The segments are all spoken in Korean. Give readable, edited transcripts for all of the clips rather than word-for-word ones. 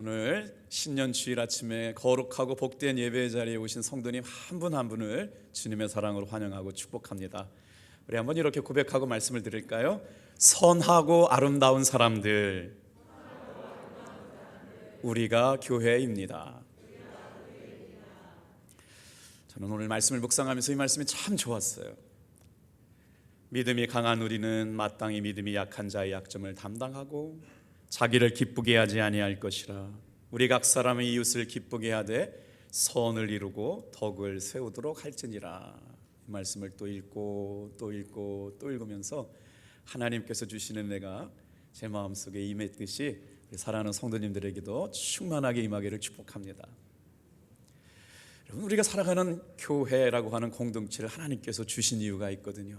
오늘 신년 주일 아침에 거룩하고 복된 예배의 자리에 오신 성도님 한 분 한 분을 주님의 사랑으로 환영하고 축복합니다. 우리 한번 이렇게 고백하고 말씀을 드릴까요? 선하고 아름다운 사람들, 우리가 교회입니다. 저는 오늘 말씀을 묵상하면서 이 말씀이 참 좋았어요. 믿음이 강한 우리는 마땅히 믿음이 약한 자의 약점을 담당하고 자기를 기쁘게 하지 아니할 것이라. 우리 각 사람의 이웃을 기쁘게 하되 선을 이루고 덕을 세우도록 할지니라. 이 말씀을 또 읽고 또 읽고 또 읽으면서 하나님께서 주시는 은혜가 제 마음속에 임했듯이 사랑하는 성도님들에게도 충만하게 임하기를 축복합니다. 여러분, 우리가 살아가는 교회라고 하는 공동체를 하나님께서 주신 이유가 있거든요.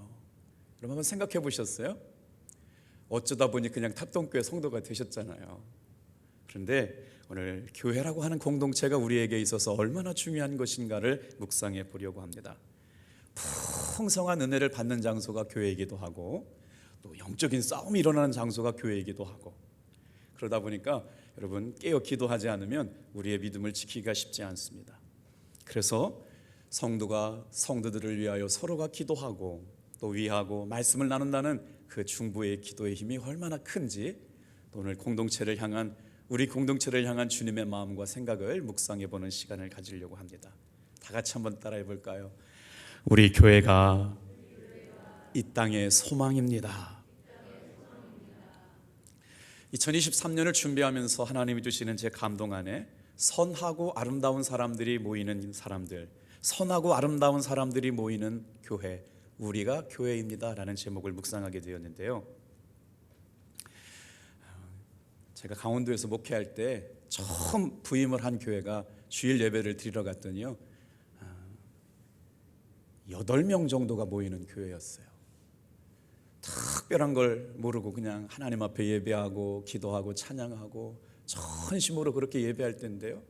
여러분 한번 생각해 보셨어요? 어쩌다 보니 그냥 탑동교회 성도가 되셨잖아요. 그런데 오늘 교회라고 하는 공동체가 우리에게 있어서 얼마나 중요한 것인가를 묵상해 보려고 합니다. 풍성한 은혜를 받는 장소가 교회이기도 하고 또 영적인 싸움이 일어나는 장소가 교회이기도 하고, 그러다 보니까 여러분 깨어 기도하지 않으면 우리의 믿음을 지키기가 쉽지 않습니다. 그래서 성도가 성도들을 위하여 서로가 기도하고 또 위하고 말씀을 나눈다는 그 중보의 기도의 힘이 얼마나 큰지, 오늘 공동체를 향한 우리 공동체를 향한 주님의 마음과 생각을 묵상해 보는 시간을 가지려고 합니다. 다 같이 한번 따라해 볼까요? 우리 교회가 이 땅의 소망입니다. 2023년을 준비하면서 하나님이 주시는 제 감동 안에 선하고 아름다운 사람들이 모이는 사람들, 선하고 아름다운 사람들이 모이는 교회, 우리가 교회입니다 라는 제목을 묵상하게 되었는데요, 제가 강원도에서 목회할 때 처음 부임을 한 교회가 주일 예배를 드리러 갔더니요 8명 정도가 모이는 교회였어요. 특별한 걸 모르고 그냥 하나님 앞에 예배하고 기도하고 찬양하고 전심으로 그렇게 예배할 때인데요,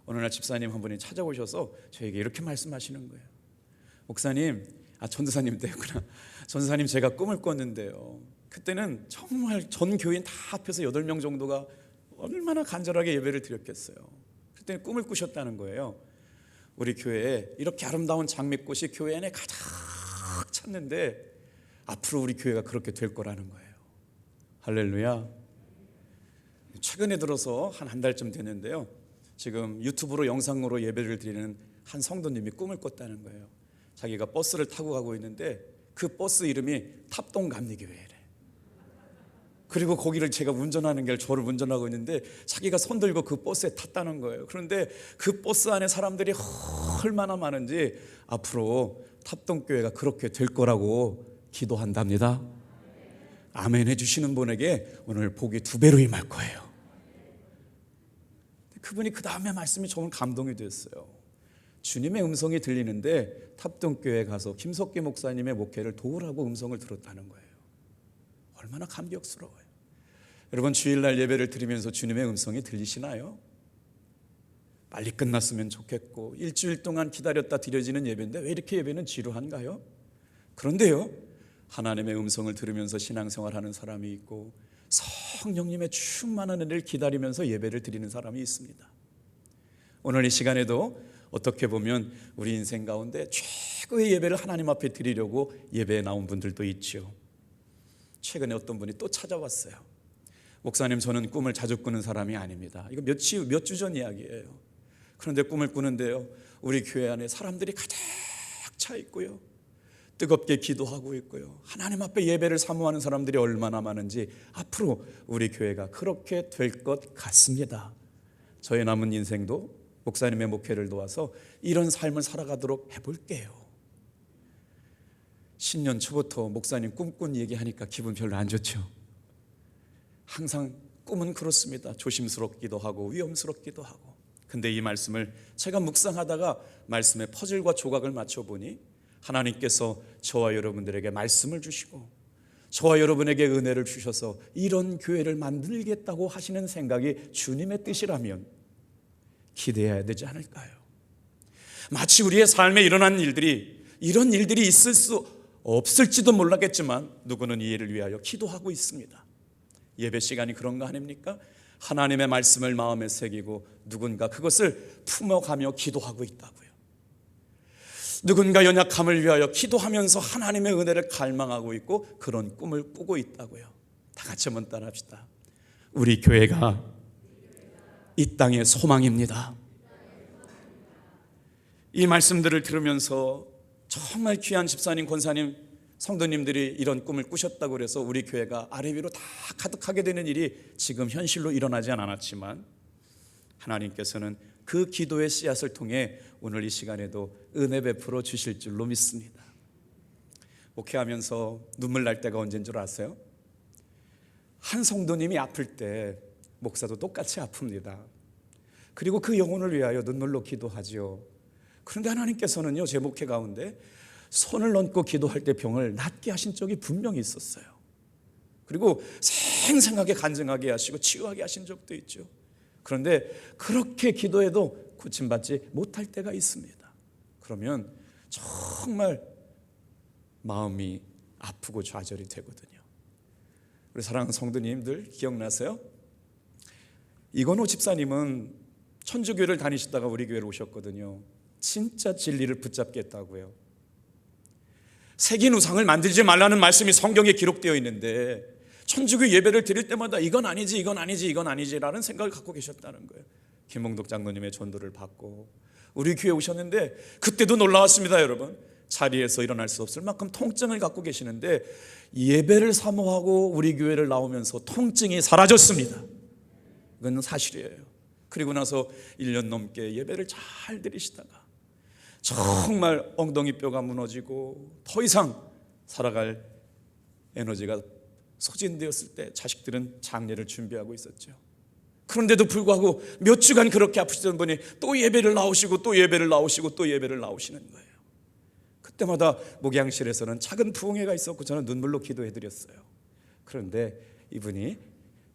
어느 날 집사님 한 분이 찾아오셔서 저에게 이렇게 말씀하시는 거예요. 목사님, 전도사님 때였구나. 전도사님, 제가 꿈을 꿨는데요, 그때는 정말 전 교인 다 합해서 8명 정도가 얼마나 간절하게 예배를 드렸겠어요. 그때는 꿈을 꾸셨다는 거예요. 우리 교회에 이렇게 아름다운 장미꽃이 교회 안에 가득 찼는데 앞으로 우리 교회가 그렇게 될 거라는 거예요. 할렐루야. 최근에 들어서 한 달쯤 됐는데요, 지금 유튜브로 영상으로 예배를 드리는 한 성도님이 꿈을 꿨다는 거예요. 자기가 버스를 타고 가고 있는데 그 버스 이름이 탑동감리교회래. 그리고 거기를 제가 운전하는 게 저를 운전하고 있는데 자기가 손 들고 그 버스에 탔다는 거예요. 그런데 그 버스 안에 사람들이 얼마나 많은지 앞으로 탑동교회가 그렇게 될 거라고 기도한답니다. 아멘 해주시는 분에게 오늘 복이 2배로 임할 거예요. 그분이 그 다음에 말씀이 정말 감동이 됐어요. 주님의 음성이 들리는데 탑동교회에 가서 김석기 목사님의 목회를 도우라고 음성을 들었다는 거예요. 얼마나 감격스러워요. 여러분, 주일날 예배를 드리면서 주님의 음성이 들리시나요? 빨리 끝났으면 좋겠고 일주일 동안 기다렸다 드려지는 예배인데 왜 이렇게 예배는 지루한가요? 그런데요, 하나님의 음성을 들으면서 신앙생활하는 사람이 있고 성령님의 충만한 은혜를 기다리면서 예배를 드리는 사람이 있습니다. 오늘 이 시간에도 어떻게 보면 우리 인생 가운데 최고의 예배를 하나님 앞에 드리려고 예배에 나온 분들도 있죠. 최근에 어떤 분이 또 찾아왔어요. 목사님, 저는 꿈을 자주 꾸는 사람이 아닙니다. 이거 몇 주 전 이야기예요. 그런데 꿈을 꾸는데요, 우리 교회 안에 사람들이 가득 차 있고요, 뜨겁게 기도하고 있고요, 하나님 앞에 예배를 사모하는 사람들이 얼마나 많은지 앞으로 우리 교회가 그렇게 될 것 같습니다. 저의 남은 인생도 목사님의 목회를 도와서 이런 삶을 살아가도록 해볼게요. 신년 초부터 목사님 꿈꾼 얘기하니까 기분 별로 안 좋죠. 항상 꿈은 그렇습니다. 조심스럽기도 하고 위험스럽기도 하고. 근데 이 말씀을 제가 묵상하다가 말씀의 퍼즐과 조각을 맞춰보니 하나님께서 저와 여러분들에게 말씀을 주시고 저와 여러분에게 은혜를 주셔서 이런 교회를 만들겠다고 하시는 생각이 주님의 뜻이라면 기대해야 되지 않을까요? 마치 우리의 삶에 일어난 일들이, 이런 일들이 있을 수 없을지도 몰랐겠지만 누구는 이 일을 위하여 기도하고 있습니다. 예배 시간이 그런 거 아닙니까? 하나님의 말씀을 마음에 새기고 누군가 그것을 품어가며 기도하고 있다고요. 누군가 연약함을 위하여 기도하면서 하나님의 은혜를 갈망하고 있고 그런 꿈을 꾸고 있다고요. 다 같이 한번 따라합시다. 우리 교회가 이 땅의 소망입니다. 이 말씀들을 들으면서 정말 귀한 집사님, 권사님, 성도님들이 이런 꿈을 꾸셨다고 그래서 우리 교회가 아래 위로 다 가득하게 되는 일이 지금 현실로 일어나지 않았지만 하나님께서는 그 기도의 씨앗을 통해 오늘 이 시간에도 은혜 베풀어 주실 줄로 믿습니다. 목회하면서 눈물 날 때가 언제인 줄 아세요? 한 성도님이 아플 때 목사도 똑같이 아픕니다. 그리고 그 영혼을 위하여 눈물로 기도하지요. 그런데 하나님께서는요, 제 목회 가운데 손을 얹고 기도할 때 병을 낫게 하신 적이 분명히 있었어요. 그리고 생생하게 간증하게 하시고 치유하게 하신 적도 있죠. 그런데 그렇게 기도해도 고침받지 못할 때가 있습니다. 그러면 정말 마음이 아프고 좌절이 되거든요. 우리 사랑하는 성도님들 기억나세요? 이건호 집사님은 천주교를 다니시다가 우리 교회로 오셨거든요. 진짜 진리를 붙잡겠다고요. 새긴 우상을 만들지 말라는 말씀이 성경에 기록되어 있는데 천주교 예배를 드릴 때마다 이건 아니지, 이건 아니지, 이건 아니지라는 생각을 갖고 계셨다는 거예요. 김홍덕 장로님의 전도를 받고 우리 교회에 오셨는데 그때도 놀라웠습니다. 여러분, 자리에서 일어날 수 없을 만큼 통증을 갖고 계시는데 예배를 사모하고 우리 교회를 나오면서 통증이 사라졌습니다. 이건 사실이에요. 그리고 나서 1년 넘게 예배를 잘 드리시다가 정말 엉덩이 뼈가 무너지고 더 이상 살아갈 에너지가 소진되었을 때 자식들은 장례를 준비하고 있었죠. 그런데도 불구하고 몇 주간 그렇게 아프시던 분이 또 예배를 나오시고 또 예배를 나오시고 또 예배를 나오시는 거예요. 그때마다 목양실에서는 작은 부흥회가 있었고 저는 눈물로 기도해드렸어요. 그런데 이분이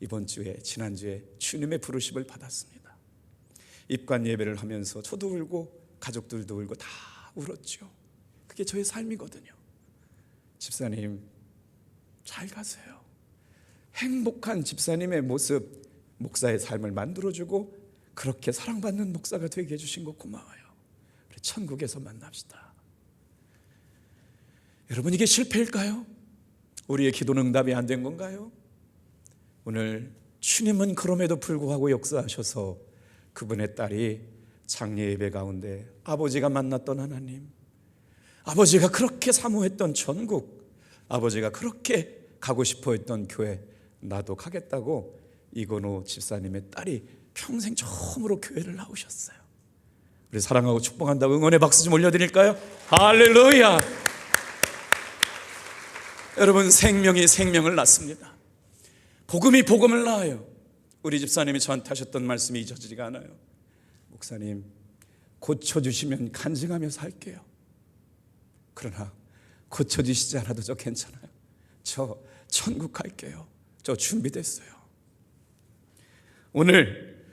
이번 주에 지난주에 주님의 부르심을 받았습니다. 입관 예배를 하면서 저도 울고 가족들도 울고 다 울었죠. 그게 저의 삶이거든요. 집사님 잘 가세요. 행복한 집사님의 모습, 목사의 삶을 만들어주고 그렇게 사랑받는 목사가 되게 해주신 거 고마워요. 우리 천국에서 만납시다. 여러분, 이게 실패일까요? 우리의 기도는 응답이 안 된 건가요? 오늘 주님은 그럼에도 불구하고 역사하셔서 그분의 딸이 장례 예배 가운데 아버지가 만났던 하나님, 아버지가 그렇게 사모했던 천국, 아버지가 그렇게 가고 싶어 했던 교회, 나도 가겠다고 이건호 집사님의 딸이 평생 처음으로 교회를 나오셨어요. 우리 사랑하고 축복한다고 응원의 박수 좀 올려드릴까요? 할렐루야. 여러분, 생명이 생명을 낳습니다. 복음이 복음을 낳아요. 우리 집사님이 저한테 하셨던 말씀이 잊어지지가 않아요. 목사님, 고쳐주시면 간증하며 살게요. 그러나 고쳐주시지 않아도 저 괜찮아요. 저 천국 갈게요. 저 준비됐어요. 오늘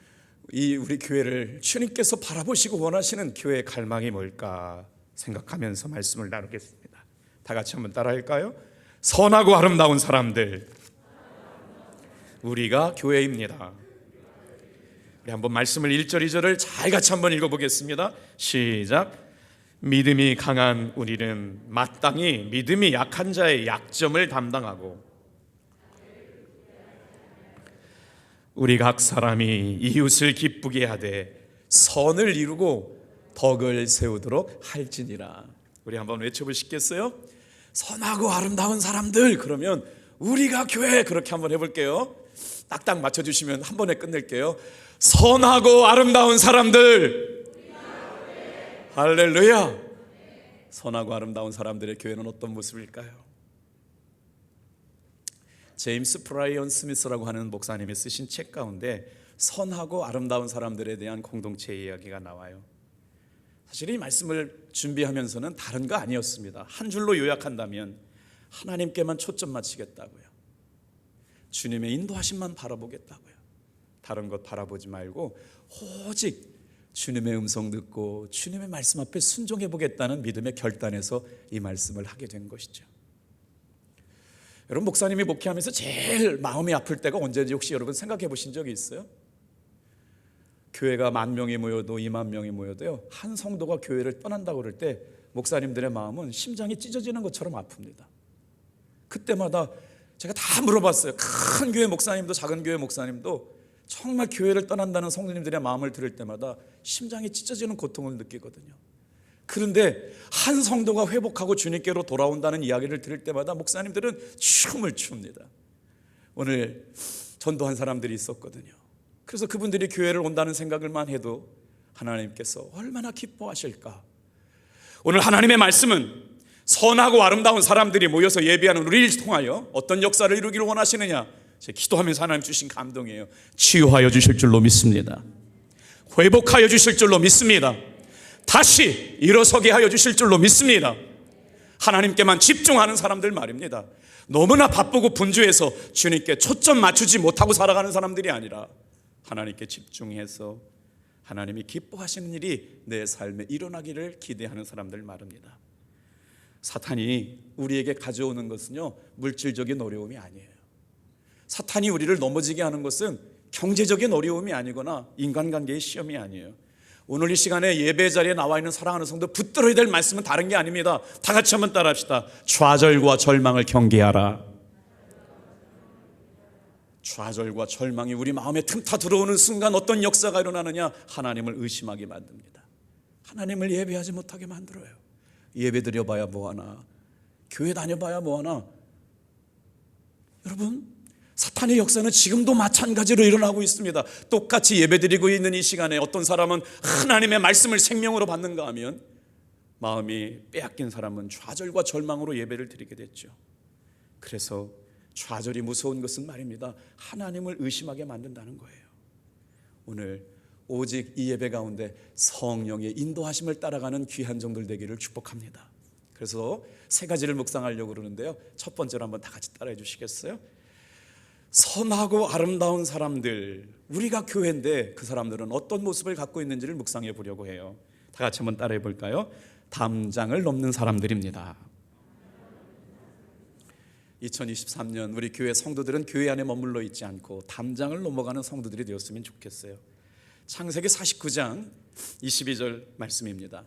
이 우리 교회를 주님께서 바라보시고 원하시는 교회의 갈망이 뭘까 생각하면서 말씀을 나누겠습니다. 다 같이 한번 따라할까요? 선하고 아름다운 사람들, 우리가 교회입니다. 우리 한번 말씀을 1절 2절을 잘 같이 한번 읽어보겠습니다. 시작. 믿음이 강한 우리는 마땅히 믿음이 약한 자의 약점을 담당하고 우리 각 사람이 이웃을 기쁘게 하되 선을 이루고 덕을 세우도록 할지니라. 우리 한번 외쳐보시겠어요? 선하고 아름다운 사람들, 그러면 우리가 교회, 그렇게 한번 해볼게요. 딱딱 맞춰주시면 한 번에 끝낼게요. 선하고 아름다운 사람들, 할렐루야. 선하고 아름다운 사람들의 교회는 어떤 모습일까요? 제임스 브라이언 스미스라고 하는 목사님이 쓰신 책 가운데 선하고 아름다운 사람들에 대한 공동체 이야기가 나와요. 사실 이 말씀을 준비하면서는 다른 거 아니었습니다. 한 줄로 요약한다면 하나님께만 초점 맞추겠다고요. 주님의 인도하심만 바라보겠다고요. 다른 것 바라보지 말고 오직 주님의 음성 듣고 주님의 말씀 앞에 순종해 보겠다는 믿음의 결단에서 이 말씀을 하게 된 것이죠. 여러분, 목사님이 목회하면서 제일 마음이 아플 때가 언제인지 혹시 여러분 생각해 보신 적이 있어요? 교회가 10,000명이 모여도 20,000명이 모여도요, 한 성도가 교회를 떠난다고 그럴 때 목사님들의 마음은 심장이 찢어지는 것처럼 아픕니다. 그때마다 제가 다 물어봤어요. 큰 교회 목사님도 작은 교회 목사님도 정말 교회를 떠난다는 성도님들의 마음을 들을 때마다 심장이 찢어지는 고통을 느끼거든요. 그런데 한 성도가 회복하고 주님께로 돌아온다는 이야기를 들을 때마다 목사님들은 춤을 춥니다. 오늘 전도한 사람들이 있었거든요. 그래서 그분들이 교회를 온다는 생각을만 해도 하나님께서 얼마나 기뻐하실까. 오늘 하나님의 말씀은 선하고 아름다운 사람들이 모여서 예배하는 우리를 통하여 어떤 역사를 이루기를 원하시느냐, 제가 기도하면서 하나님 주신 감동이에요. 치유하여 주실 줄로 믿습니다. 회복하여 주실 줄로 믿습니다. 다시 일어서게 하여 주실 줄로 믿습니다. 하나님께만 집중하는 사람들 말입니다. 너무나 바쁘고 분주해서 주님께 초점 맞추지 못하고 살아가는 사람들이 아니라 하나님께 집중해서 하나님이 기뻐하시는 일이 내 삶에 일어나기를 기대하는 사람들 말입니다. 사탄이 우리에게 가져오는 것은요, 물질적인 어려움이 아니에요. 사탄이 우리를 넘어지게 하는 것은 경제적인 어려움이 아니거나 인간관계의 시험이 아니에요. 오늘 이 시간에 예배 자리에 나와 있는 사랑하는 성도, 붙들어야 될 말씀은 다른 게 아닙니다. 다 같이 한번 따라합시다. 좌절과 절망을 경계하라. 좌절과 절망이 우리 마음에 틈타 들어오는 순간 어떤 역사가 일어나느냐? 하나님을 의심하게 만듭니다. 하나님을 예배하지 못하게 만들어요. 예배 드려봐야 뭐하나, 교회 다녀봐야 뭐하나. 여러분, 사탄의 역사는 지금도 마찬가지로 일어나고 있습니다. 똑같이 예배드리고 있는 이 시간에 어떤 사람은 하나님의 말씀을 생명으로 받는가 하면 마음이 빼앗긴 사람은 좌절과 절망으로 예배를 드리게 됐죠. 그래서 좌절이 무서운 것은 말입니다, 하나님을 의심하게 만든다는 거예요. 오늘 오직 이 예배 가운데 성령의 인도하심을 따라가는 귀한 종들 되기를 축복합니다. 그래서 세 가지를 묵상하려고 그러는데요, 첫 번째로 한번 다 같이 따라해 주시겠어요? 선하고 아름다운 사람들, 우리가 교회인데 그 사람들은 어떤 모습을 갖고 있는지를 묵상해 보려고 해요. 다 같이 한번 따라해 볼까요? 담장을 넘는 사람들입니다. 2023년 우리 교회 성도들은 교회 안에 머물러 있지 않고 담장을 넘어가는 성도들이 되었으면 좋겠어요. 창세기 49장 22절 말씀입니다.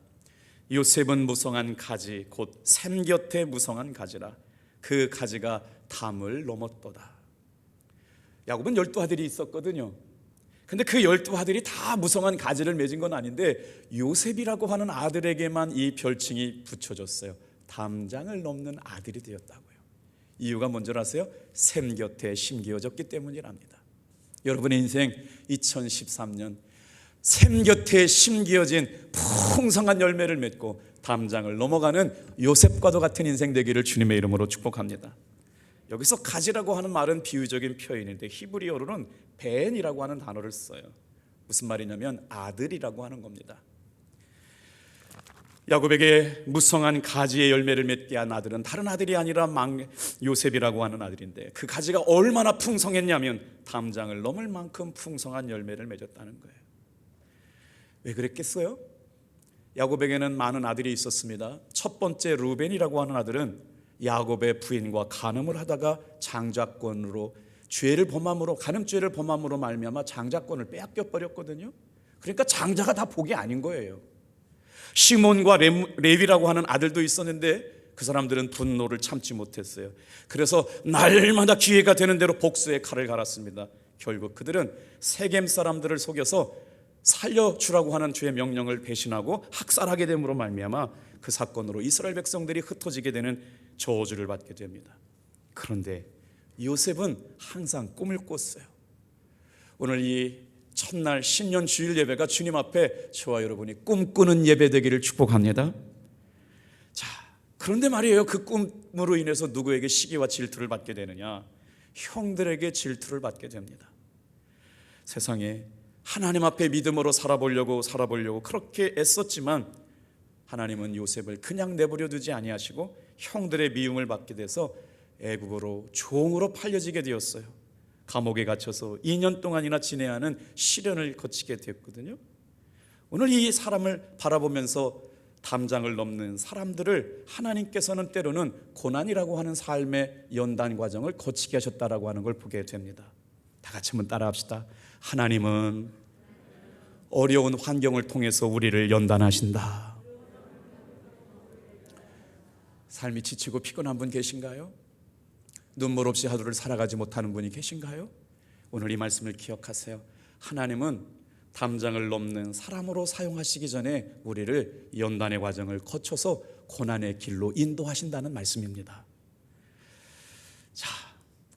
요셉은 무성한 가지 곧 샘 곁에 무성한 가지라. 그 가지가 담을 넘었도다. 야곱은 12아들이 있었거든요. 근데 그 12아들이 다 무성한 가지를 맺은 건 아닌데 요셉이라고 하는 아들에게만 이 별칭이 붙여졌어요. 담장을 넘는 아들이 되었다고요. 이유가 뭔지 아세요? 샘 곁에 심기어졌기 때문이랍니다. 여러분의 인생 2013년 샘 곁에 심기어진 풍성한 열매를 맺고 담장을 넘어가는 요셉과도 같은 인생 되기를 주님의 이름으로 축복합니다. 여기서 가지라고 하는 말은 비유적인 표현인데 히브리어로는 벤이라고 하는 단어를 써요. 무슨 말이냐면 아들이라고 하는 겁니다. 야곱에게 무성한 가지의 열매를 맺게 한 아들은 다른 아들이 아니라 요셉이라고 하는 아들인데 그 가지가 얼마나 풍성했냐면 담장을 넘을 만큼 풍성한 열매를 맺었다는 거예요. 왜 그랬겠어요? 야곱에게는 많은 아들이 있었습니다. 첫 번째 루벤이라고 하는 아들은 야곱의 부인과 간음을 하다가 장자권으로 죄를 범함으로, 간음죄를 범함으로 말미암아 장자권을 빼앗겨 버렸거든요. 그러니까 장자가 다 복이 아닌 거예요. 시몬과 레위라고 하는 아들도 있었는데 그 사람들은 분노를 참지 못했어요. 그래서 날마다 기회가 되는 대로 복수의 칼을 갈았습니다. 결국 그들은 세겜 사람들을 속여서 살려주라고 하는 주의 명령을 배신하고 학살하게 됨으로 말미암아 그 사건으로 이스라엘 백성들이 흩어지게 되는 저주를 받게 됩니다. 그런데 요셉은 항상 꿈을 꿨어요. 오늘 이 첫날 신년 주일 예배가 주님 앞에 저와 여러분이 꿈꾸는 예배 되기를 축복합니다. 자, 그런데 말이에요, 그 꿈으로 인해서 누구에게 시기와 질투를 받게 되느냐? 형들에게 질투를 받게 됩니다. 세상에 하나님 앞에 믿음으로 살아보려고 그렇게 애썼지만 하나님은 요셉을 그냥 내버려 두지 아니하시고 형들의 미움을 받게 돼서 애굽으로 종으로 팔려지게 되었어요. 감옥에 갇혀서 2년 동안이나 지내야 하는 시련을 거치게 되었거든요. 오늘 이 사람을 바라보면서 담장을 넘는 사람들을 하나님께서는 때로는 고난이라고 하는 삶의 연단 과정을 거치게 하셨다라고 하는 걸 보게 됩니다. 다 같이 한번 따라합시다. 하나님은 어려운 환경을 통해서 우리를 연단하신다. 삶이 지치고 피곤한 분 계신가요? 눈물 없이 하루를 살아가지 못하는 분이 계신가요? 오늘 이 말씀을 기억하세요. 하나님은 담장을 넘는 사람으로 사용하시기 전에 우리를 연단의 과정을 거쳐서 고난의 길로 인도하신다는 말씀입니다. 자,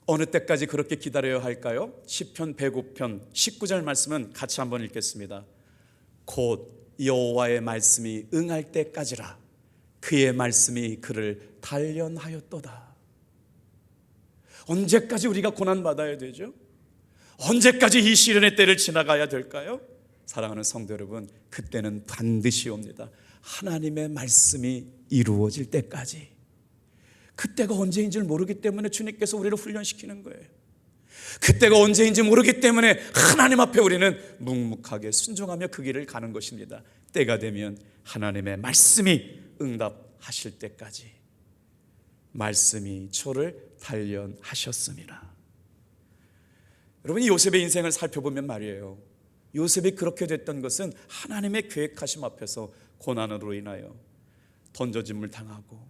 어느 때까지 그렇게 기다려야 할까요? 시편 105편 19절 말씀은 같이 한번 읽겠습니다. 곧 여호와의 말씀이 응할 때까지라 그의 말씀이 그를 단련하였도다. 언제까지 우리가 고난받아야 되죠? 언제까지 이 시련의 때를 지나가야 될까요? 사랑하는 성도 여러분, 그때는 반드시 옵니다. 하나님의 말씀이 이루어질 때까지. 그때가 언제인 줄 모르기 때문에 주님께서 우리를 훈련시키는 거예요. 그때가 언제인지 모르기 때문에 하나님 앞에 우리는 묵묵하게 순종하며 그 길을 가는 것입니다. 때가 되면 하나님의 말씀이 응답하실 때까지. 말씀이 저를 단련하셨습니다. 여러분, 이 요셉의 인생을 살펴보면 말이에요, 요셉이 그렇게 됐던 것은 하나님의 계획하심 앞에서 고난으로 인하여 던져짐을 당하고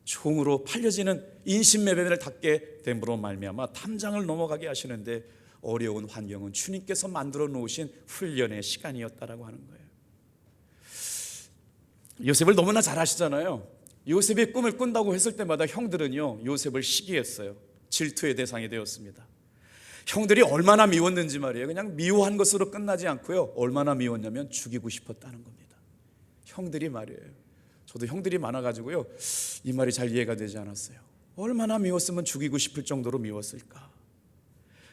총으로 팔려지는 인신매매를 닫게 됨으로 말미암아 담장을 넘어가게 하시는데, 어려운 환경은 주님께서 만들어 놓으신 훈련의 시간이었다라고 하는 거예요. 요셉을 너무나 잘 아시잖아요. 요셉이 꿈을 꾼다고 했을 때마다 형들은요, 요셉을 시기했어요. 질투의 대상이 되었습니다. 형들이 얼마나 미웠는지 말이에요. 그냥 미워한 것으로 끝나지 않고요, 얼마나 미웠냐면 죽이고 싶었다는 겁니다. 형들이 말이에요. 저도 형들이 많아가지고요, 이 말이 잘 이해가 되지 않았어요. 얼마나 미웠으면 죽이고 싶을 정도로 미웠을까.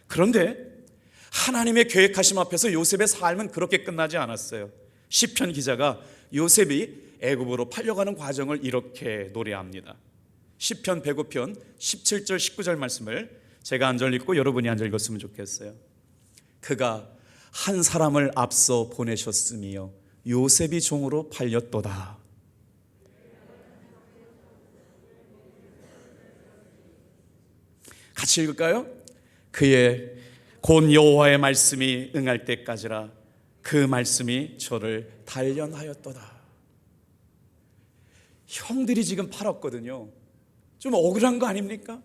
그런데 하나님의 계획하심 앞에서 요셉의 삶은 그렇게 끝나지 않았어요. 시편 기자가 요셉이 애굽으로 팔려가는 과정을 이렇게 노래합니다. 시편 105편 17절 19절 말씀을 제가 한 절 읽고 여러분이 한 절 읽었으면 좋겠어요. 그가 한 사람을 앞서 보내셨으며 요셉이 종으로 팔렸도다. 같이 읽을까요? 그의 곧 여호와의 말씀이 응할 때까지라 그 말씀이 저를 단련하였도다. 형들이 지금 팔았거든요. 좀 억울한 거 아닙니까?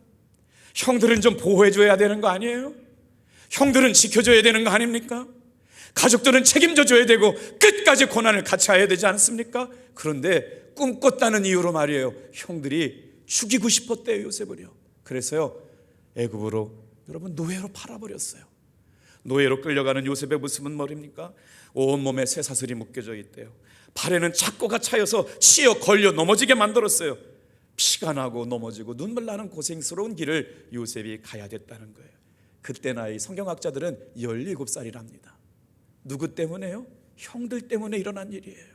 형들은 좀 보호해줘야 되는 거 아니에요? 형들은 지켜줘야 되는 거 아닙니까? 가족들은 책임져줘야 되고 끝까지 고난을 같이 해야 되지 않습니까? 그런데 꿈꿨다는 이유로 말이에요, 형들이 죽이고 싶었대요, 요셉을요. 그래서요, 애굽으로 여러분 노예로 팔아버렸어요. 노예로 끌려가는 요셉의 모습은 뭐입니까? 온몸에 쇠사슬이 묶여져 있대요. 발에는 착고가 차여서 치여 걸려 넘어지게 만들었어요. 피가 나고 넘어지고 눈물 나는 고생스러운 길을 요셉이 가야 됐다는 거예요. 그때 나이 성경학자들은 17살이랍니다. 누구 때문에요? 형들 때문에 일어난 일이에요.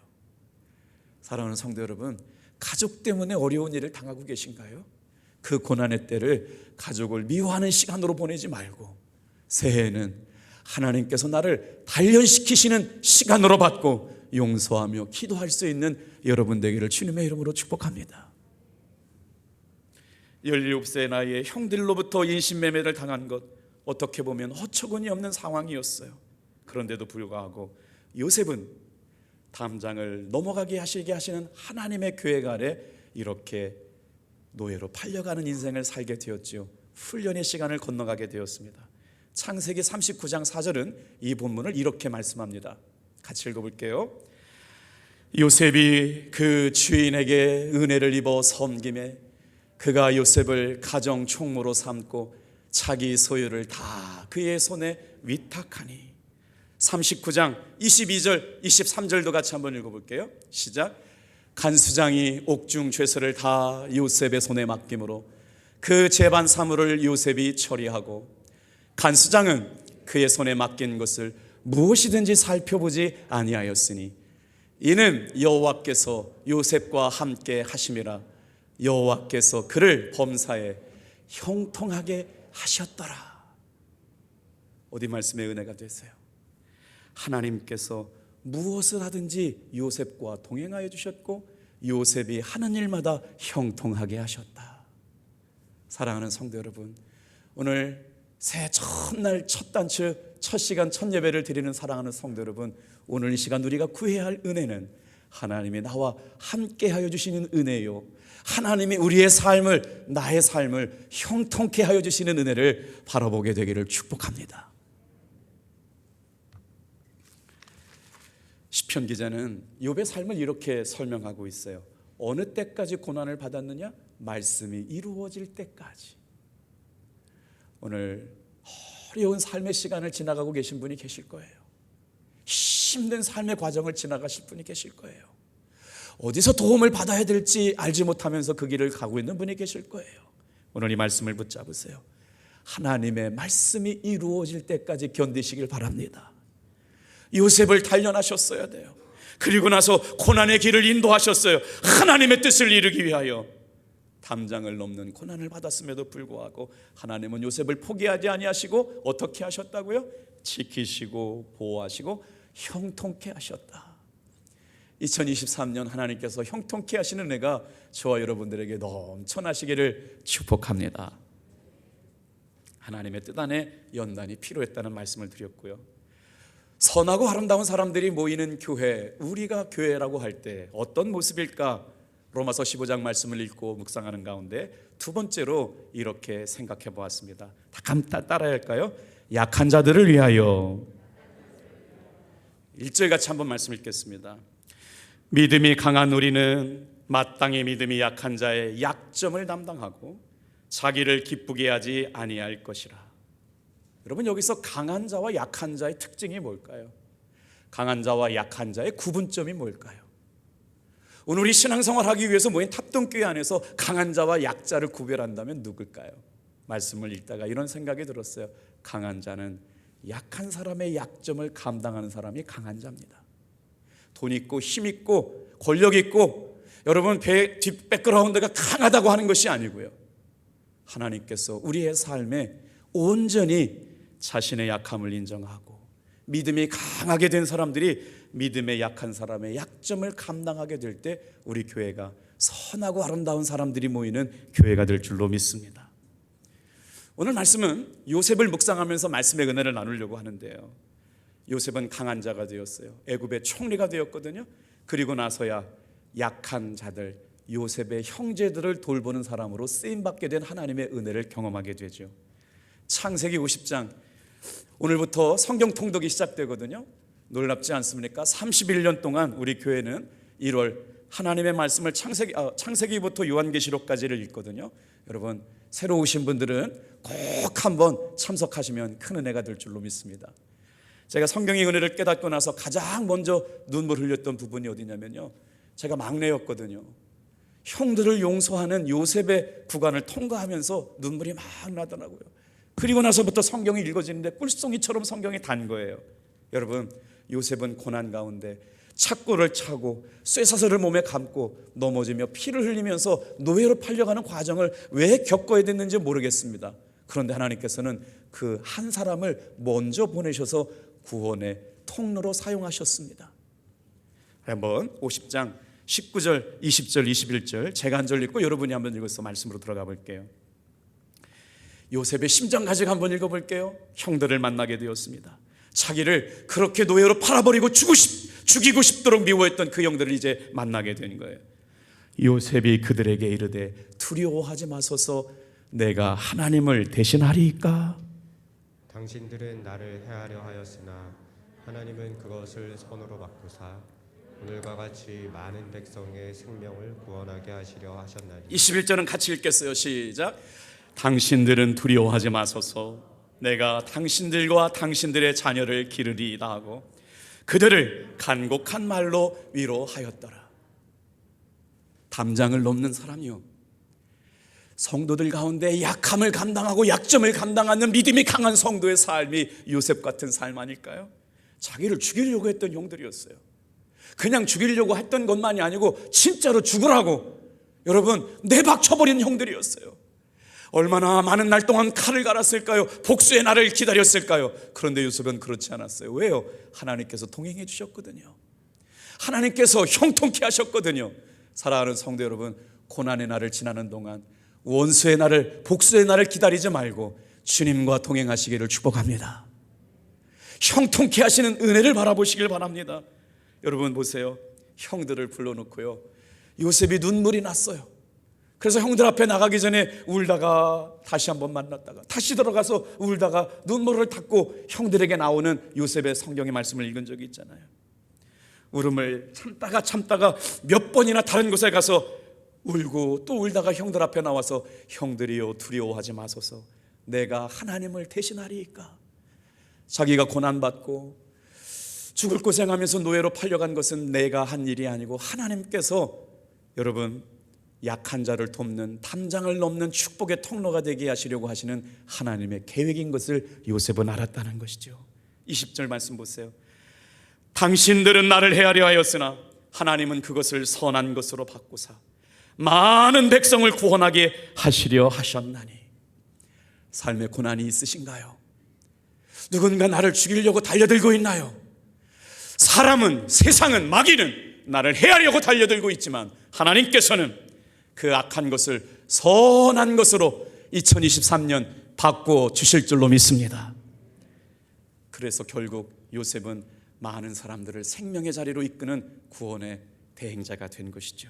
사랑하는 성도 여러분, 가족 때문에 어려운 일을 당하고 계신가요? 그 고난의 때를 가족을 미워하는 시간으로 보내지 말고 새해에는 하나님께서 나를 단련시키시는 시간으로 받고 용서하며 기도할 수 있는 여러분 되기를 주님의 이름으로 축복합니다. 17세 나이에 형들로부터 인신매매를 당한 것, 어떻게 보면 어처구니 없는 상황이었어요. 그런데도 불구하고 요셉은 담장을 넘어가게 하시게 하시는 하나님의 계획 아래 이렇게 노예로 팔려가는 인생을 살게 되었지요. 훈련의 시간을 건너가게 되었습니다. 창세기 39장 4절은 이 본문을 이렇게 말씀합니다. 같이 읽어볼게요. 요셉이 그 주인에게 은혜를 입어 섬김에 그가 요셉을 가정 총무로 삼고 자기 소유를 다 그의 손에 위탁하니. 39장 22절 23절도 같이 한번 읽어볼게요. 시작. 간수장이 옥중 죄서를 다 요셉의 손에 맡김으로 그 재반 사물을 요셉이 처리하고 간수장은 그의 손에 맡긴 것을 무엇이든지 살펴보지 아니하였으니 이는 여호와께서 요셉과 함께 하심이라. 여호와께서 그를 범사에 형통하게 하셨더라. 어디 말씀에 은혜가 되세요. 하나님께서 무엇을 하든지 요셉과 동행하여 주셨고 요셉이 하는 일마다 형통하게 하셨다. 사랑하는 성도 여러분, 오늘 새해 첫날 첫 단추 첫 시간 첫 예배를 드리는 사랑하는 성도 여러분, 오늘 이 시간 우리가 구해야 할 은혜는 하나님이 나와 함께하여 주시는 은혜요, 하나님이 우리의 삶을, 나의 삶을 형통케 하여 주시는 은혜를 바라보게 되기를 축복합니다. 시편 기자는 욥의 삶을 이렇게 설명하고 있어요. 어느 때까지 고난을 받았느냐? 말씀이 이루어질 때까지. 오늘 어려운 삶의 시간을 지나가고 계신 분이 계실 거예요. 힘든 삶의 과정을 지나가실 분이 계실 거예요. 어디서 도움을 받아야 될지 알지 못하면서 그 길을 가고 있는 분이 계실 거예요. 오늘 이 말씀을 붙잡으세요. 하나님의 말씀이 이루어질 때까지 견디시길 바랍니다. 요셉을 단련하셨어야 돼요. 그리고 나서 고난의 길을 인도하셨어요. 하나님의 뜻을 이루기 위하여 담장을 넘는 고난을 받았음에도 불구하고 하나님은 요셉을 포기하지 아니하시고 어떻게 하셨다고요? 지키시고 보호하시고 형통케 하셨다. 2023년 하나님께서 형통케 하시는 은혜가 저와 여러분들에게 넘쳐나시기를 축복합니다. 하나님의 뜻 안에 연단이 필요했다는 말씀을 드렸고요. 선하고 아름다운 사람들이 모이는 교회, 우리가 교회라고 할 때 어떤 모습일까? 로마서 15장 말씀을 읽고 묵상하는 가운데 두 번째로 이렇게 생각해 보았습니다. 다 따라야 할까요? 약한 자들을 위하여. 1절 같이 한번 말씀 읽겠습니다. 믿음이 강한 우리는 마땅히 믿음이 약한 자의 약점을 담당하고 자기를 기쁘게 하지 아니할 것이라. 여러분, 여기서 강한 자와 약한 자의 특징이 뭘까요? 강한 자와 약한 자의 구분점이 뭘까요? 오늘 우리 신앙생활 하기 위해서 모인 탑동교회 안에서 강한 자와 약자를 구별한다면 누굴까요? 말씀을 읽다가 이런 생각이 들었어요. 강한 자는 약한 사람의 약점을 감당하는 사람이 강한 자입니다. 돈 있고 힘 있고 권력 있고 여러분 백그라운드가 강하다고 하는 것이 아니고요, 하나님께서 우리의 삶에 온전히 자신의 약함을 인정하고 믿음이 강하게 된 사람들이 믿음의 약한 사람의 약점을 감당하게 될 때 우리 교회가 선하고 아름다운 사람들이 모이는 교회가 될 줄로 믿습니다. 오늘 말씀은 요셉을 묵상하면서 말씀의 은혜를 나누려고 하는데요, 요셉은 강한 자가 되었어요. 애굽의 총리가 되었거든요. 그리고 나서야 약한 자들, 요셉의 형제들을 돌보는 사람으로 쓰임받게 된 하나님의 은혜를 경험하게 되죠. 창세기 50장, 오늘부터 성경 통독이 시작되거든요. 놀랍지 않습니까? 31년 동안 우리 교회는 1월 하나님의 말씀을 창세기부터 요한계시록까지를 읽거든요. 여러분, 새로 오신 분들은 꼭 한번 참석하시면 큰 은혜가 될 줄로 믿습니다. 제가 성경의 은혜를 깨닫고 나서 가장 먼저 눈물 흘렸던 부분이 어디냐면요, 제가 막내였거든요. 형들을 용서하는 요셉의 구간을 통과하면서 눈물이 막 나더라고요. 그리고 나서부터 성경이 읽어지는데 꿀송이처럼 성경이 단 거예요. 여러분, 요셉은 고난 가운데 착고를 차고 쇠사슬을 몸에 감고 넘어지며 피를 흘리면서 노예로 팔려가는 과정을 왜 겪어야 됐는지 모르겠습니다. 그런데 하나님께서는 그 한 사람을 먼저 보내셔서 구원의 통로로 사용하셨습니다. 한번 50장 19절, 20절, 21절 제가 한 절 읽고 여러분이 한번 읽어서 말씀으로 들어가 볼게요. 요셉의 심정 가지고 한번 읽어볼게요. 형들을 만나게 되었습니다. 자기를 그렇게 노예로 팔아버리고 죽이고 싶도록 미워했던 그 형들을 이제 만나게 된 거예요. 요셉이 그들에게 이르되 두려워하지 마소서, 내가 하나님을 대신하리이까? 당신들은 나를 해하려 하였으나 하나님은 그것을 선으로 바꾸사 오늘과 같이 많은 백성의 생명을 구원하게 하시려 하셨나니. 21절은 같이 읽겠어요. 시작. 당신들은 두려워하지 마소서, 내가 당신들과 당신들의 자녀를 기르리이다 하고 그들을 간곡한 말로 위로하였더라. 담장을 넘는 사람이요, 성도들 가운데 약함을 감당하고 약점을 감당하는 믿음이 강한 성도의 삶이 요셉 같은 삶 아닐까요? 자기를 죽이려고 했던 형들이었어요. 그냥 죽이려고 했던 것만이 아니고 진짜로 죽으라고 여러분 내박쳐버린 형들이었어요. 얼마나 많은 날 동안 칼을 갈았을까요? 복수의 날을 기다렸을까요? 그런데 요셉은 그렇지 않았어요. 왜요? 하나님께서 동행해 주셨거든요. 하나님께서 형통케 하셨거든요. 사랑하는 성도 여러분, 고난의 날을 지나는 동안 원수의 날을, 복수의 날을 기다리지 말고 주님과 동행하시기를 축복합니다. 형통케 하시는 은혜를 바라보시길 바랍니다. 여러분 보세요. 형들을 불러놓고요, 요셉이 눈물이 났어요. 그래서 형들 앞에 나가기 전에 울다가 다시 한번 만났다가 다시 들어가서 울다가 눈물을 닦고 형들에게 나오는 요셉의 성경의 말씀을 읽은 적이 있잖아요. 울음을 참다가 몇 번이나 다른 곳에 가서 울고 또 울다가 형들 앞에 나와서 형들이여 두려워하지 마소서, 내가 하나님을 대신하리이까. 자기가 고난받고 죽을 고생하면서 노예로 팔려간 것은 내가 한 일이 아니고 하나님께서 여러분 약한 자를 돕는, 담장을 넘는 축복의 통로가 되게 하시려고 하시는 하나님의 계획인 것을 요셉은 알았다는 것이죠. 20절 말씀 보세요. 당신들은 나를 헤아려 하였으나 하나님은 그것을 선한 것으로 바꾸사 많은 백성을 구원하게 하시려 하셨나니. 삶의 고난이 있으신가요? 누군가 나를 죽이려고 달려들고 있나요? 사람은, 세상은, 마귀는 나를 해하려고 달려들고 있지만 하나님께서는 그 악한 것을 선한 것으로 2023년 바꿔 주실 줄로 믿습니다. 그래서 결국 요셉은 많은 사람들을 생명의 자리로 이끄는 구원의 대행자가 된 것이죠.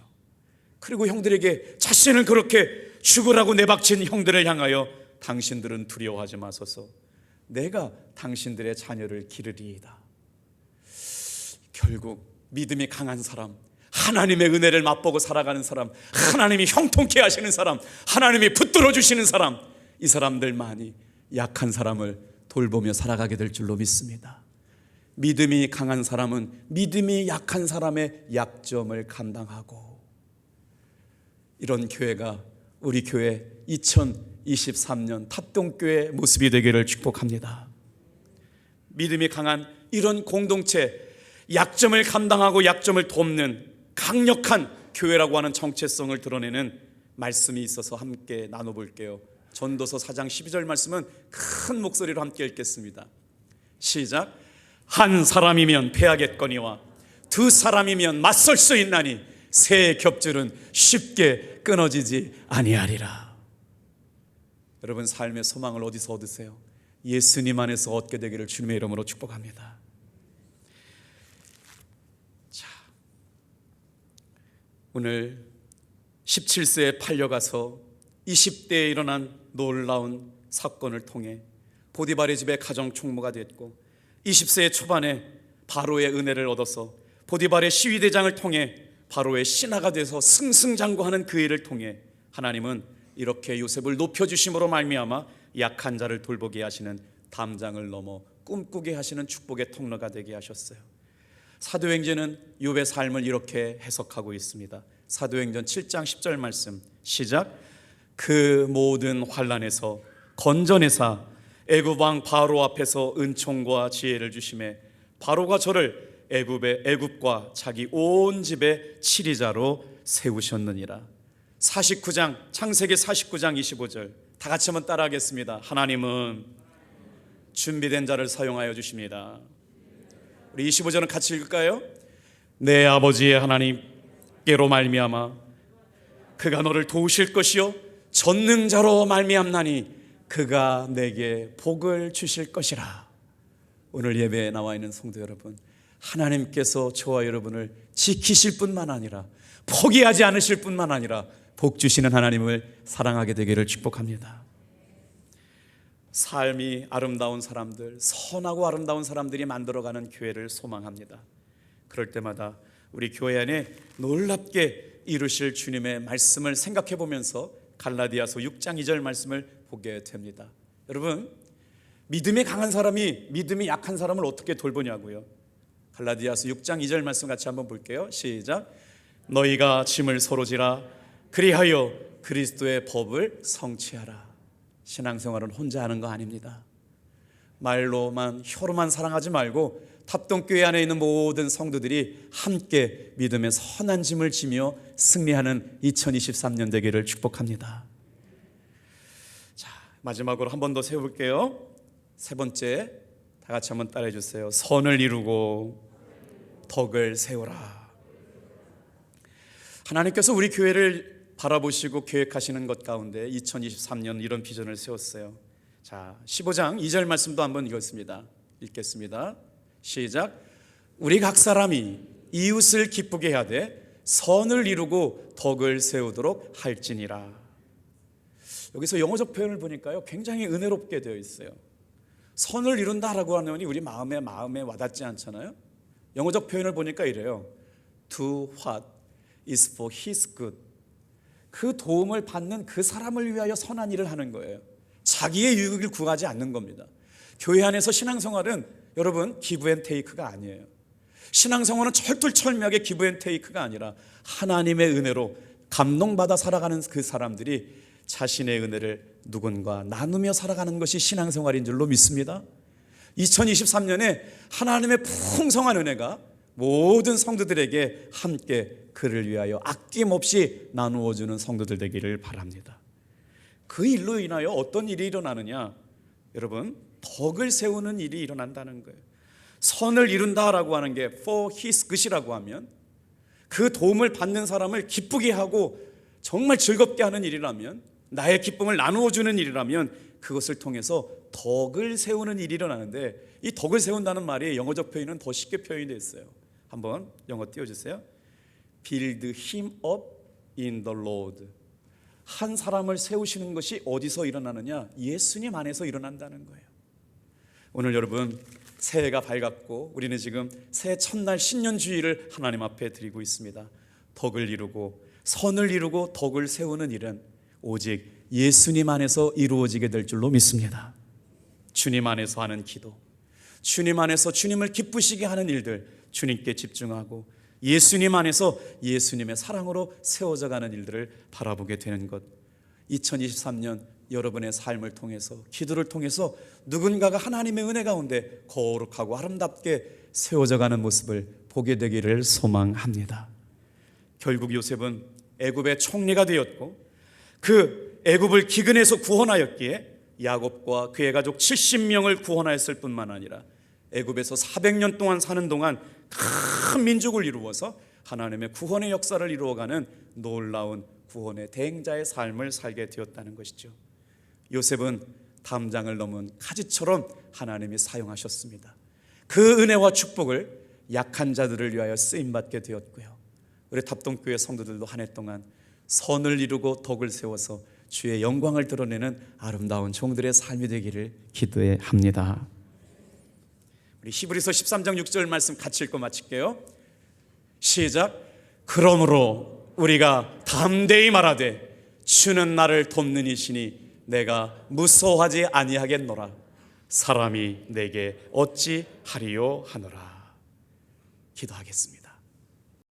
그리고 형들에게 자신을 그렇게 죽으라고 내박친 형들을 향하여 당신들은 두려워하지 마소서, 내가 당신들의 자녀를 기르리이다. 결국 믿음이 강한 사람, 하나님의 은혜를 맛보고 살아가는 사람, 하나님이 형통케 하시는 사람, 하나님이 붙들어 주시는 사람, 이 사람들만이 약한 사람을 돌보며 살아가게 될 줄로 믿습니다. 믿음이 강한 사람은 믿음이 약한 사람의 약점을 감당하고, 이런 교회가 우리 교회 2023년 탑동교회 모습이 되기를 축복합니다. 믿음이 강한 이런 공동체, 약점을 감당하고 약점을 돕는 강력한 교회라고 하는 정체성을 드러내는 말씀이 있어서 함께 나눠볼게요. 전도서 4장 12절 말씀은 큰 목소리로 함께 읽겠습니다. 시작. 한 사람이면 패하겠거니와 두 사람이면 맞설 수 있나니 새 겹줄은 쉽게 끊어지지 아니하리라. 여러분, 삶의 소망을 어디서 얻으세요? 예수님 안에서 얻게 되기를 주님의 이름으로 축복합니다. 자, 오늘 17세에 팔려가서 20대에 일어난 놀라운 사건을 통해 보디발의 집에 가정 총무가 됐고, 20세 초반에 바로의 은혜를 얻어서 보디발의 시위대장을 통해 바로의 신하가 돼서 승승장구하는 그 일을 통해 하나님은 이렇게 요셉을 높여주심으로 말미암아 약한 자를 돌보게 하시는, 담장을 넘어 꿈꾸게 하시는 축복의 통로가 되게 하셨어요. 사도행전은 욥의 삶을 이렇게 해석하고 있습니다. 사도행전 7장 10절 말씀 시작. 그 모든 환난에서 건져내사 애굽 왕 바로 앞에서 은총과 지혜를 주심에 바로가 저를 애굽과 자기 온 집의 치리자로 세우셨느니라. 49장, 창세기 49장 25절 다 같이 한번 따라하겠습니다. 하나님은 준비된 자를 사용하여 주십니다. 우리 25절은 같이 읽을까요? 내 아버지의 하나님께로 말미암아 그가 너를 도우실 것이요 전능자로 말미암나니 그가 내게 복을 주실 것이라. 오늘 예배에 나와 있는 성도 여러분, 하나님께서 저와 여러분을 지키실 뿐만 아니라 포기하지 않으실 뿐만 아니라 복 주시는 하나님을 사랑하게 되기를 축복합니다. 삶이 아름다운 사람들, 선하고 아름다운 사람들이 만들어가는 교회를 소망합니다. 그럴 때마다 우리 교회 안에 놀랍게 이루실 주님의 말씀을 생각해 보면서 갈라디아서 6장 2절 말씀을 보게 됩니다. 여러분, 믿음이 강한 사람이 믿음이 약한 사람을 어떻게 돌보냐고요. 갈라디아서 6장 2절 말씀 같이 한번 볼게요. 시작. 너희가 짐을 서로 지라 그리하여 그리스도의 법을 성취하라. 신앙생활은 혼자 하는 거 아닙니다. 말로만 혀로만 사랑하지 말고 탑동교회 안에 있는 모든 성도들이 함께 믿음의 선한 짐을 지며 승리하는 2023년 되기를 축복합니다. 자, 마지막으로 한 번 더 세워볼게요. 세 번째, 다 같이 한번 따라해 주세요. 선을 이루고 덕을 세우라. 하나님께서 우리 교회를 바라보시고 계획하시는 것 가운데 2023년 이런 비전을 세웠어요. 자, 15장 2절 말씀도 한번 읽겠습니다. 시작. 우리 각 사람이 이웃을 기쁘게 하되 선을 이루고 덕을 세우도록 할지니라. 여기서 영어적 표현을 보니까요, 굉장히 은혜롭게 되어 있어요. 선을 이룬다라고 하느니 우리 마음에 와닿지 않잖아요. 영어적 표현을 보니까 이래요. Do what is for his good. 그 도움을 받는 그 사람을 위하여 선한 일을 하는 거예요. 자기의 유익을 구하지 않는 겁니다. 교회 안에서 신앙생활은 여러분 기브 앤 테이크가 아니에요. 신앙생활은 철두철미하게 기브 앤 테이크가 아니라 하나님의 은혜로 감동받아 살아가는 그 사람들이 자신의 은혜를 누군가 나누며 살아가는 것이 신앙생활인 줄로 믿습니다. 2023년에 하나님의 풍성한 은혜가 모든 성도들에게 함께 그를 위하여 아낌없이 나누어주는 성도들 되기를 바랍니다. 그 일로 인하여 어떤 일이 일어나느냐, 여러분, 덕을 세우는 일이 일어난다는 거예요. 선을 이룬다라고 하는 게 for his good이라고 하면, 그 도움을 받는 사람을 기쁘게 하고 정말 즐겁게 하는 일이라면, 나의 기쁨을 나누어주는 일이라면 그것을 통해서 덕을 세우는 일이 일어나는데, 이 덕을 세운다는 말이 영어적 표현은 더 쉽게 표현이 되어 있어요. 한번 영어 띄워주세요. Build him up in the Lord. 한 사람을 세우시는 것이 어디서 일어나느냐? 예수님 안에서 일어난다는 거예요. 오늘 여러분 새해가 밝았고 우리는 지금 새해 첫날 신년주의를 하나님 앞에 드리고 있습니다. 덕을 이루고 선을 이루고 덕을 세우는 일은 오직 예수님 안에서 이루어지게 될 줄로 믿습니다. 주님 안에서 하는 기도, 주님 안에서 주님을 기쁘시게 하는 일들, 주님께 집중하고 예수님 안에서 예수님의 사랑으로 세워져 가는 일들을 바라보게 되는 것, 2023년 여러분의 삶을 통해서, 기도를 통해서 누군가가 하나님의 은혜 가운데 거룩하고 아름답게 세워져 가는 모습을 보게 되기를 소망합니다. 결국 요셉은 애굽의 총리가 되었고 그 애굽을 기근에서 구원하였기에 야곱과 그의 가족 70명을 구원하였을 뿐만 아니라 애굽에서 400년 동안 사는 동안 큰 민족을 이루어서 하나님의 구원의 역사를 이루어가는 놀라운 구원의 대행자의 삶을 살게 되었다는 것이죠. 요셉은 담장을 넘은 가지처럼 하나님이 사용하셨습니다. 그 은혜와 축복을 약한 자들을 위하여 쓰임받게 되었고요. 우리 답동교회 성도들도 한 해 동안 선을 이루고 덕을 세워서 주의 영광을 드러내는 아름다운 종들의 삶이 되기를 기도합니다. 우리 히브리서 13장 6절 말씀 같이 읽고 마칠게요. 시작. 그러므로 우리가 담대히 말하되 주는 나를 돕는 이시니 내가 무서워하지 아니하겠노라. 사람이 내게 어찌 하리요 하노라. 기도하겠습니다.